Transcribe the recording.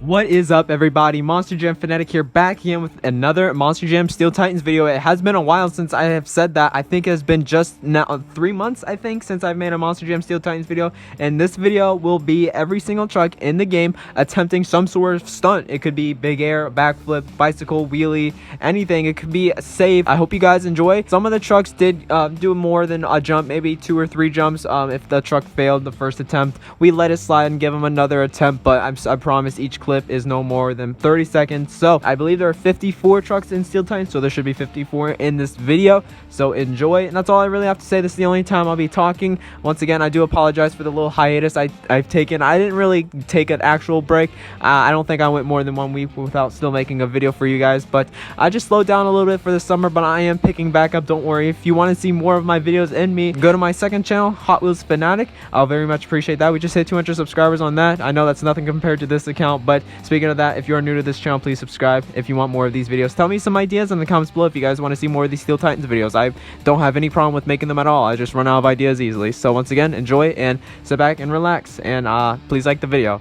What is up, everybody? Monster Jam Fanatic here, back again with another Monster Jam Steel Titans video. It has been a while since I have said that. I think it has been just now 3 months, I think, since I've made a Monster Jam Steel Titans video. And this video will be every single truck in the game attempting some sort of stunt. It could be big air, backflip, bicycle, wheelie, anything. It could be safe. I hope you guys enjoy. Some of the trucks did do more than a jump, maybe 2 or 3 jumps. If the truck failed the first attempt, we let it slide and give them another attempt. But I promise each clip is no more than 30 seconds. So I believe there are 54 trucks in Steel Titans, so there should be 54 in this video. So enjoy, and that's all I really have to say. This is the only time I'll be talking. Once again, I do apologize for the little hiatus I've taken. I didn't really take an actual break. I don't think I went more than 1 week without still making a video for you guys, but I just slowed down a little bit for the summer, but I am picking back up. Don't worry. If you want to see more of my videos and me, go to my second channel, Hot Wheels Fanatic. I'll very much appreciate that. We just hit 200 subscribers on that. I know that's nothing compared to this account, but speaking of that, if you are new to this channel, please subscribe if you want more of these videos. Tell me some ideas in the comments below if you guys want to see more of these Steel Titans videos. I don't have any problem with making them at all. I just run out of ideas easily. So once again, enjoy and sit back and relax, and please like the video.